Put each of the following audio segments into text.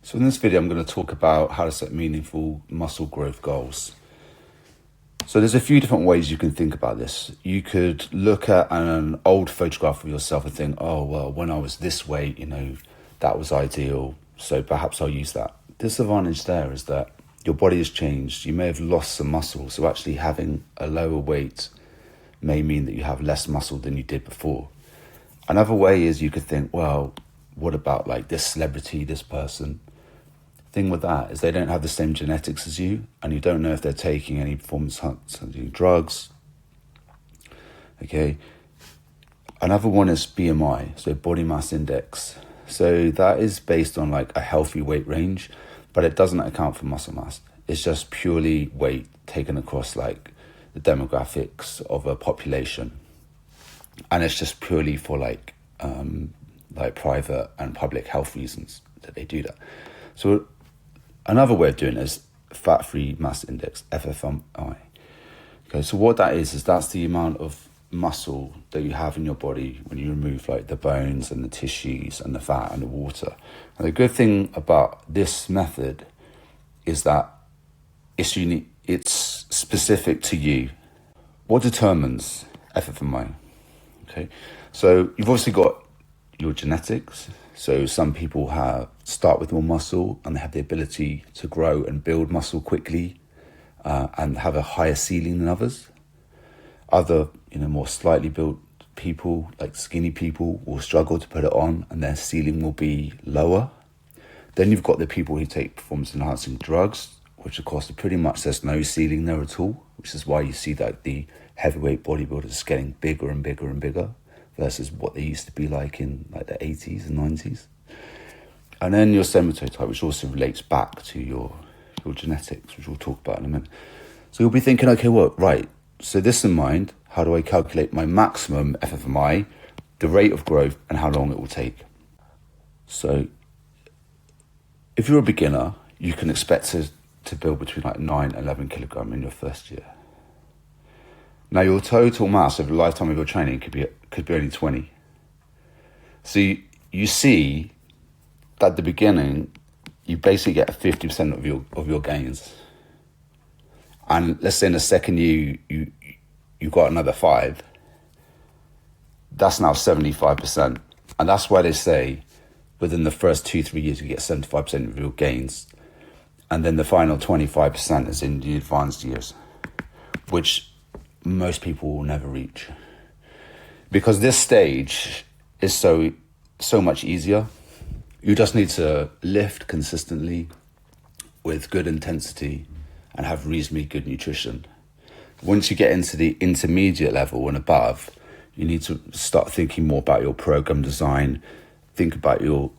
So in this video, I'm going to talk about how to set meaningful muscle growth goals. So there's a few different ways you can think about this. You could look at an old photograph of yourself and think, oh, well, when I was this weight, that was ideal. So perhaps I'll use that. Disadvantage there is that your body has changed. You may have lost some muscle. So actually having a lower weight may mean that you have less muscle than you did before. Another way is you could think, well, what about like this celebrity, this person? Thing with that is they don't have the same genetics as you, and you don't know if they're taking any performance enhancing drugs. Okay. Another one is BMI, so body mass index. So that is based on like a healthy weight range, but it doesn't account for muscle mass. It's just purely weight taken across like the demographics of a population, and it's just purely for like private and public health reasons that they do that. So another way of doing it is fat-free mass index, FFMI. Okay, so what that is that's the amount of muscle that you have in your body when you remove like the bones and the tissues and the fat and the water. And the good thing about this method is that it's unique, it's specific to you. What determines FFMI? Okay, so you've obviously got your genetics. So some people start with more muscle and they have the ability to grow and build muscle quickly and have a higher ceiling than others. Other, more slightly built people, like skinny people, will struggle to put it on and their ceiling will be lower. Then you've got the people who take performance enhancing drugs, which of course pretty much there's no ceiling there at all, which is why you see that the heavyweight bodybuilders getting bigger and bigger and bigger versus what they used to be like in like the 80s and 90s. And then your sematotype, which also relates back to your genetics, which we'll talk about in a minute. So you'll be thinking, okay, well, right, so this in mind, how do I calculate my maximum FFMI, the rate of growth, and how long it will take? So if you're a beginner, you can expect to build between like 9 and 11 kilogram in your first year. Now your total mass over the lifetime of your training could be only 20. So you see that at the beginning, you basically get 50% of your gains. And let's say in the second year, you got another 5. That's now 75%. And that's why they say within the first 2-3 years, you get 75% of your gains. And then the final 25% is in the advanced years, which most people will never reach. Because this stage is so much easier. You just need to lift consistently with good intensity and have reasonably good nutrition. Once you get into the intermediate level and above, you need to start thinking more about your program design, think about your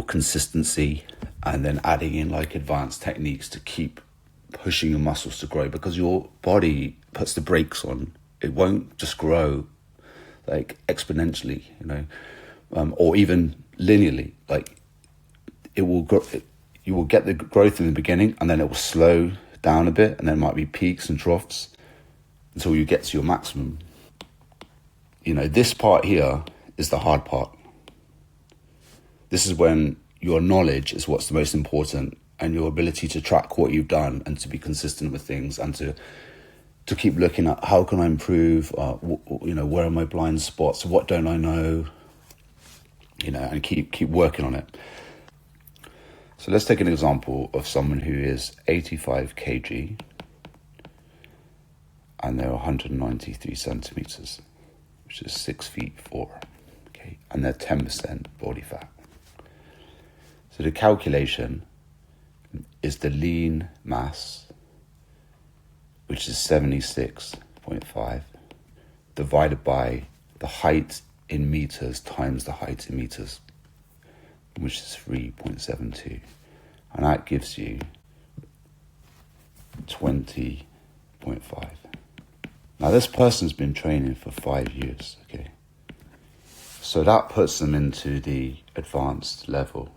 consistency, and then adding in like advanced techniques to keep pushing your muscles to grow, because your body puts the brakes on. It won't just grow like exponentially, or even linearly. Like it will grow. You will get the growth in the beginning, and then it will slow down a bit, and there might be peaks and troughs until you get to your maximum. This part here is the hard part. This is when your knowledge is what's the most important, and your ability to track what you've done and to be consistent with things, and to keep looking at how can I improve, where are my blind spots, what don't I know, and keep working on it. So let's take an example of someone who is 85 kg and they're 193 centimeters, which is 6 feet 4, okay, and they're 10% body fat. So the calculation is the lean mass, which is 76.5, divided by the height in meters times the height in meters, which is 3.72. And that gives you 20.5. Now this person's been training for 5 years, okay? So that puts them into the advanced level.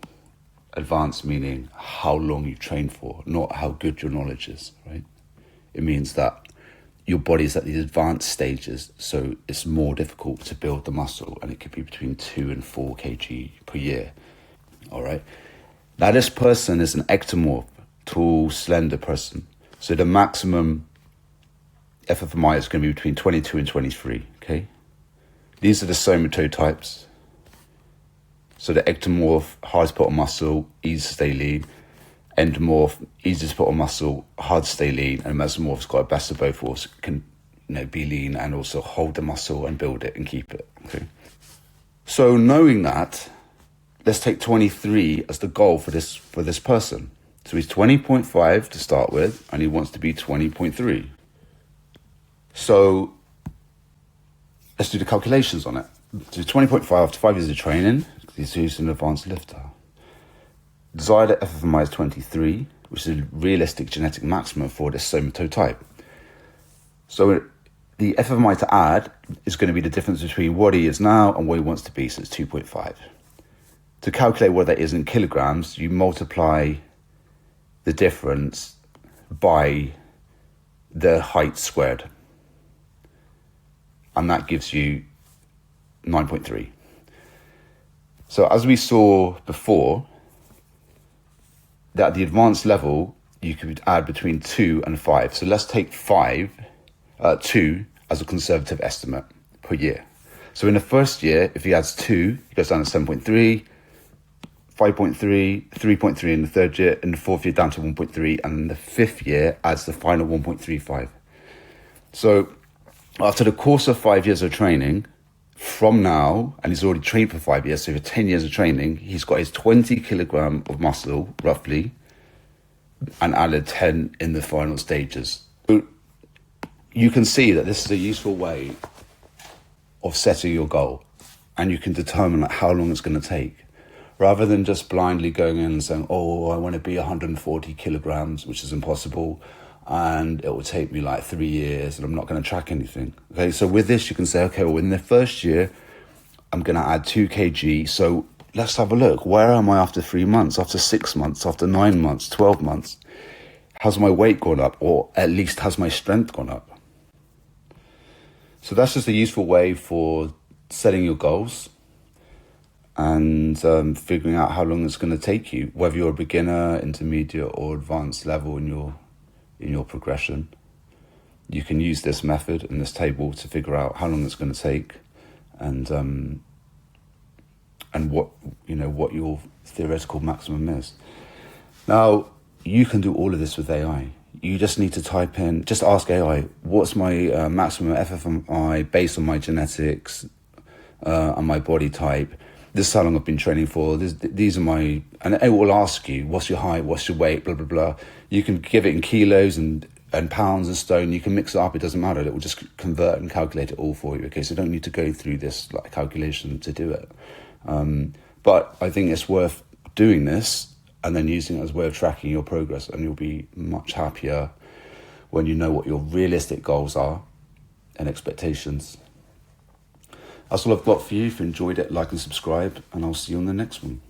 Advanced meaning how long you train for, not how good your knowledge is, right? It means that your body's at these advanced stages, so it's more difficult to build the muscle, and it could be between 2 and 4 kg per year, all right? Now this person is an ectomorph, tall, slender person. So the maximum FFMI is going to be between 22 and 23, okay? These are the somatotypes. So the ectomorph, hard to put on muscle, easy to stay lean. Endomorph, easy to put on muscle, hard to stay lean. And mesomorph's got a best of both worlds, can be lean and also hold the muscle and build it and keep it, okay? So knowing that, let's take 23 as the goal for this person. So he's 20.5 to start with, and he wants to be 20.3. So let's do the calculations on it. So 20.5 after 5 years of training, he's an advanced lifter. Desired FFMI is 23, which is a realistic genetic maximum for this somatotype. So the FFMI to add is going to be the difference between what he is now and what he wants to be, so it's 2.5. To calculate what that is in kilograms, you multiply the difference by the height squared. And that gives you 9.3. So as we saw before, that at the advanced level, you could add between 2 and 5. So let's take 2 as a conservative estimate per year. So in the first year, if he adds 2, he goes down to 7.3, 5.3, 3.3 in the third year, in the fourth year down to 1.3, and in the fifth year adds the final 1.35. So after the course of 5 years of training, from now, and he's already trained for 5 years, so for 10 years of training, he's got his 20 kilogram of muscle, roughly, and added 10 in the final stages. So you can see that this is a useful way of setting your goal, and you can determine how long it's going to take, rather than just blindly going in and saying, oh, I want to be 140 kilograms, which is impossible, and it will take me like 3 years and I'm not going to track anything. Okay, so with this, you can say, okay, well, in the first year, I'm going to add 2 kg. So let's have a look. Where am I after 3 months, after 6 months, after 9 months, 12 months? Has my weight gone up, or at least has my strength gone up? So that's just a useful way for setting your goals and figuring out how long it's going to take you, whether you're a beginner, intermediate, or advanced level in your progression. You can use this method and this table to figure out how long it's going to take, and what your theoretical maximum is. Now, you can do all of this with AI. You just need to type in, just ask AI, what's my maximum FFMI based on my genetics and my body type. This is how long I've been training for. These are my, and it will ask you, what's your height, what's your weight, blah, blah, blah. You can give it in kilos and pounds and stone. You can mix it up, it doesn't matter. It will just convert and calculate it all for you. Okay, so you don't need to go through this like calculation to do it. But I think it's worth doing this and then using it as a way of tracking your progress, and you'll be much happier when you know what your realistic goals are and expectations. That's all I've got for you. If you enjoyed it, like and subscribe, and I'll see you on the next one.